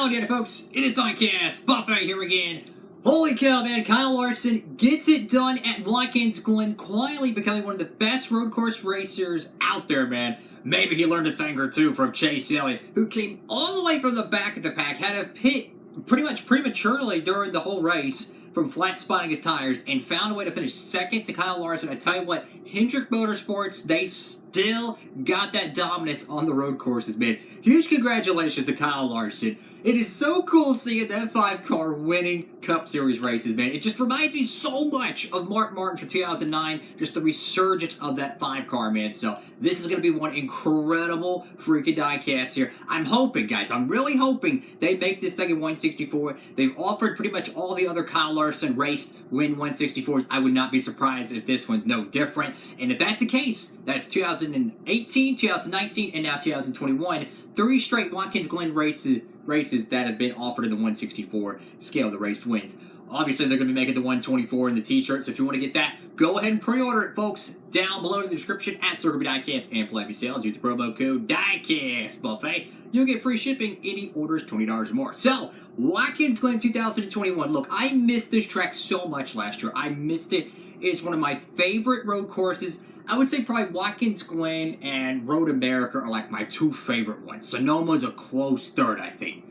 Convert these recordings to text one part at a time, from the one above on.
again, folks. It is Diecastbuffet here again. Holy cow, man. Kyle Larson gets it done at Watkins Glen, quietly becoming one of the best road course racers out there, man. Maybe he learned a thing or two from Chase Elliott, who came all the way from the back of the pack, had to pit pretty much prematurely during the whole race from flat spotting his tires, and found a way to finish second to Kyle Larson. I tell you what, Hendrick Motorsports, they still got that dominance on the road courses, man. Huge congratulations to Kyle Larson. It is so cool seeing that 5-car winning Cup Series races, man. It just reminds me so much of Mark Martin from 2009, just the resurgence of that 5-car, man. So this is going to be one incredible freaking diecast here. I'm hoping, guys, I'm really hoping they make this thing in 164. They've offered pretty much all the other Kyle Larson raced win 164s. I would not be surprised if this one's no different. And if that's the case, that's 2018, 2019, and now 2021. 3 straight Watkins Glen races that have been offered in the 164 scale, the race wins. Obviously, they're going to be making the 124 in the t-shirt, so if you want to get that, go ahead and pre-order it, folks, down below in the description at Circle B Diecast and Play Sales. Use the promo code DIECASTbuffet. You'll get free shipping. Any orders $20 or more. So, Watkins Glen 2021. Look, I missed this track so much last year. I missed it. It's one of my favorite road courses. I would say probably Watkins Glen and Road America are like my 2 favorite ones. Sonoma's a close third, I think.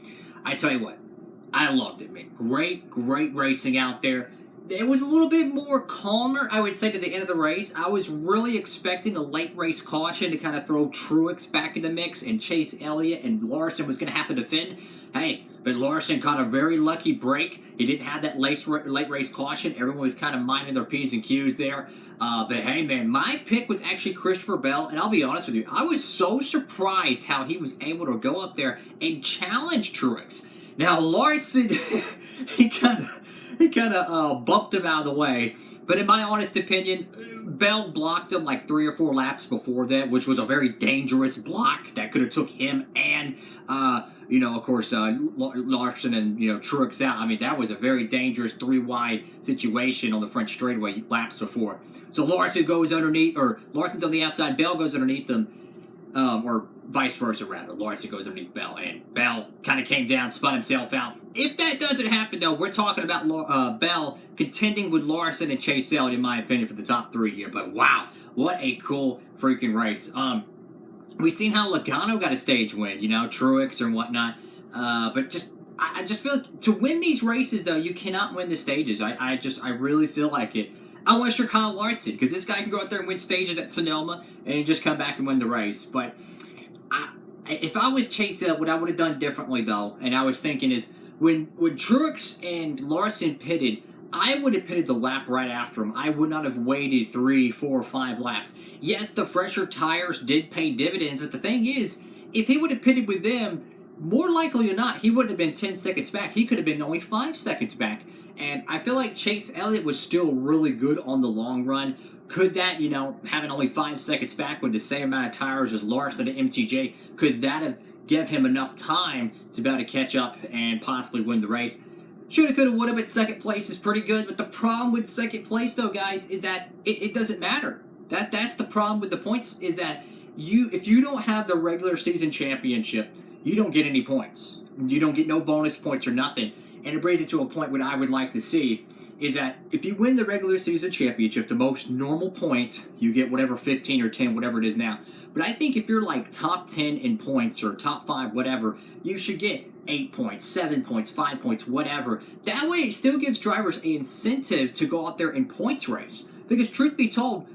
I tell you what, I loved it, man. Great racing out there. It was a little bit more calmer, I would say, to the end of the race. I was really expecting a late race caution to kind of throw Truex back in the mix, and Chase Elliott and Larson was going to have to defend. Hey, but Larson caught a very lucky break. He didn't have that late race caution. Everyone was kind of minding their P's and Q's there. But hey, man, my pick was actually Christopher Bell, and I'll be honest with you, I was so surprised how he was able to go up there and challenge Truex. Now, Larson, he kind of bumped him out of the way. But in my honest opinion, Bell blocked him like 3 or 4 laps before that, which was a very dangerous block that could have took him and, of course, Larson and, Truex out. I mean, that was a very dangerous 3-wide situation on the French straightaway laps before. So Larson goes underneath, or Larson's on the outside, Bell goes underneath them, or vice versa, rather. Larson goes underneath Bell, and Bell kind of came down, spun himself out. If that doesn't happen, though, we're talking about Bell contending with Larson and Chase Elliott, in my opinion, for the top 3 here. But wow, what a cool freaking race. We've seen how Logano got a stage win, Truex and whatnot. But I just feel like to win these races, though, you cannot win the stages. I really feel like it. Unless you're Kyle Larson, because this guy can go out there and win stages at Sonoma and just come back and win the race. But if I was Chase Elliott, what I would have done differently, though, and I was thinking is, when Truex and Larson pitted, I would have pitted the lap right after him. I would not have waited 3, 4, 5 laps. Yes, the fresher tires did pay dividends, but the thing is, if he would have pitted with them, more likely or not, he wouldn't have been 10 seconds back. He could have been only 5 seconds back. And I feel like Chase Elliott was still really good on the long run. Could that, having only 5 seconds back with the same amount of tires as Larson at MTJ, could that have given him enough time to be able to catch up and possibly win the race? Shoulda, coulda, woulda, but second place is pretty good. But the problem with second place, though, guys, is that it doesn't matter. That's the problem with the points, is that if you don't have the regular season championship, you don't get any points. You don't get no bonus points or nothing. And it brings it to a point what I would like to see is that if you win the regular season championship, the most normal points, you get whatever 15 or 10, whatever it is now. But I think if you're like top 10 in points or top 5, whatever, you should get 8 points, 7 points, 5 points, whatever. That way it still gives drivers an incentive to go out there and points race. Because truth be told,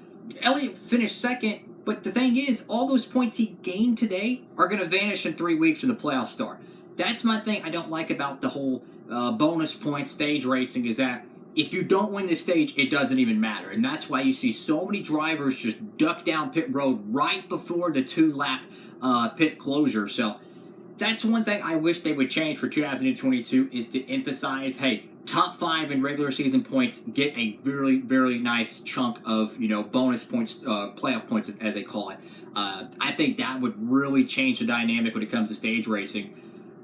Elliott finished second, but the thing is, all those points he gained today are going to vanish in 3 weeks when the playoffs start. That's my thing I don't like about the whole bonus point stage racing, is that if you don't win the stage, it doesn't even matter. And that's why you see so many drivers just duck down pit road right before the 2-lap pit closure. So that's one thing I wish they would change for 2022, is to emphasize, hey, top 5 in regular season points get a very nice chunk of, bonus points, playoff points as they call it. I think that would really change the dynamic when it comes to stage racing.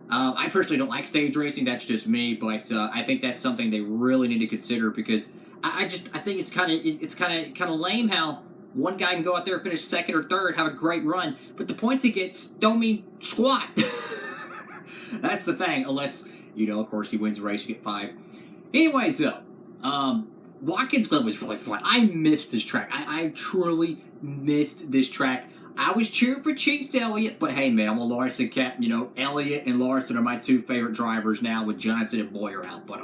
I personally don't like stage racing. That's just me, but I think that's something they really need to consider, because I think it's kind of lame how one guy can go out there and finish second or third, have a great run, but the points he gets don't mean squat. That's the thing, unless, you know, of course, he wins the race, you get 5. Anyways, though, Watkins Glen was really fun. I missed this track. I truly missed this track. I was cheering for Chase Elliott, but hey, man, I'm a Larson cat. You know, Elliott and Larson are my 2 favorite drivers now, with Johnson and Boyer out. But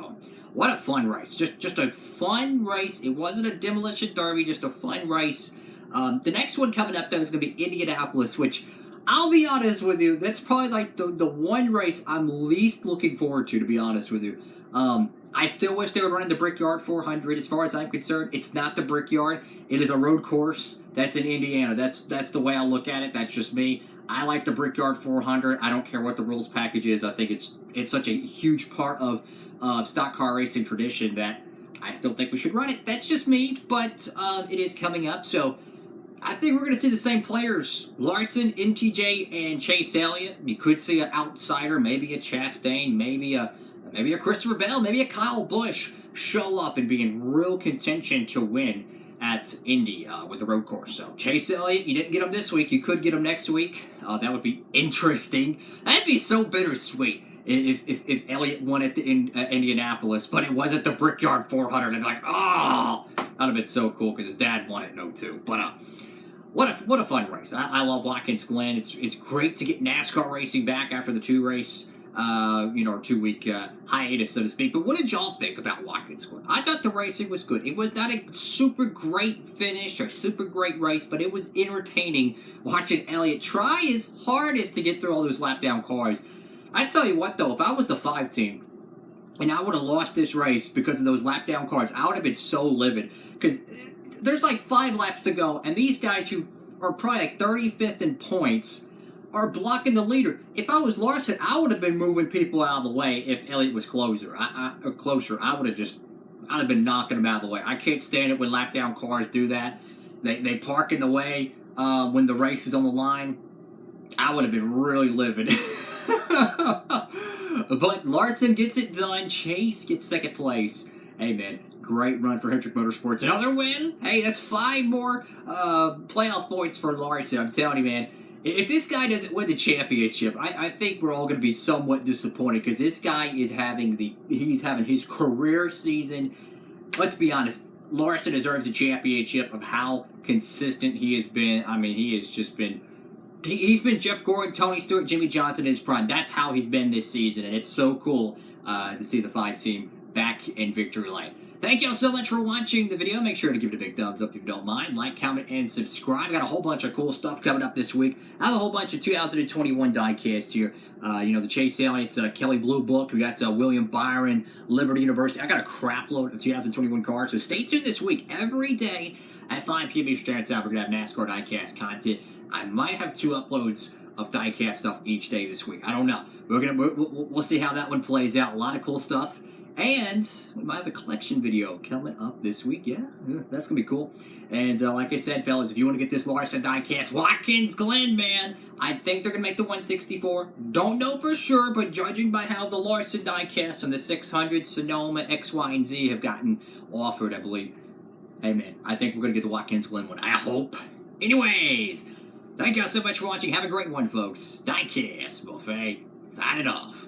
what a fun race! Just a fun race. It wasn't a demolition derby, just a fun race. The next one coming up though is going to be Indianapolis, which I'll be honest with you, that's probably like the one race I'm least looking forward to be honest with you. I still wish they were running the Brickyard 400. As far as I'm concerned, it's not the Brickyard. It is a road course that's in Indiana. That's the way I look at it. That's just me. I like the Brickyard 400. I don't care what the rules package is. I think it's such a huge part of stock car racing tradition that I still think we should run it. That's just me, but it is coming up, so I think we're going to see the same players. Larson, NTJ, and Chase Elliott. You could see an outsider, maybe a Chastain, maybe a Christopher Bell, maybe a Kyle Busch show up and be in real contention to win at Indy with the road course. So Chase Elliott, you didn't get him this week. You could get him next week. That would be interesting. That'd be so bittersweet if Elliott won at Indianapolis, but it wasn't the Brickyard 400. I'd be like, oh, that'd have been so cool because his dad won it, no too. But what a fun race. I love Watkins Glen. It's great to get NASCAR racing back after the 2-week hiatus, so to speak. But what did y'all think about Watkins Glen? I thought the racing was good. It was not a super great finish or super great race, but it was entertaining watching Elliott try his hardest to get through all those lap down cars. I tell you what, though, if I was the 5 team and I would have lost this race because of those lap down cars, I would have been so livid because there's like 5 laps to go, and these guys who are probably like 35th in points are blocking the leader. If I was Larson, I would have been moving people out of the way if Elliott was closer. I would have been knocking them out of the way. I can't stand it when lap down cars do that. They park in the way when the race is on the line. I would have been really livid. But Larson gets it done. Chase gets 2nd place. Hey, man, great run for Hendrick Motorsports. Another win? Hey, that's 5 more playoff points for Larson. I'm telling you, man. If this guy doesn't win the championship, I think we're all going to be somewhat disappointed because this guy is having his career season. Let's be honest. Larson deserves a championship of how consistent he has been. I mean, he has just been... He's been Jeff Gordon, Tony Stewart, Jimmy Johnson in his prime. That's how he's been this season, and it's so cool to see the 5 team back in victory lane. Thank y'all so much for watching the video. Make sure to give it a big thumbs up if you don't mind. Like, comment, and subscribe. Got a whole bunch of cool stuff coming up this week. I have a whole bunch of 2021 diecasts here. The Chase Elliott, Kelly Blue Book. We got William Byron, Liberty University. I got a crap load of 2021 cards, so stay tuned this week. Every day at 5 p.m. Eastern Standard Time, we're going to have NASCAR diecast content. I might have 2 uploads of diecast stuff each day this week. I don't know. We'll see how that one plays out. A lot of cool stuff. And we might have a collection video coming up this week. Yeah, that's going to be cool. And like I said, fellas, if you want to get this Larson diecast, Watkins Glen, man, I think they're going to make the 164. Don't know for sure, but judging by how the Larson diecast and the 600, Sonoma, X, Y, and Z have gotten offered, I believe. Hey, man, I think we're going to get the Watkins Glen one. I hope. Anyways, thank y'all so much for watching. Have a great one, folks. Diecastbuffet, signing off.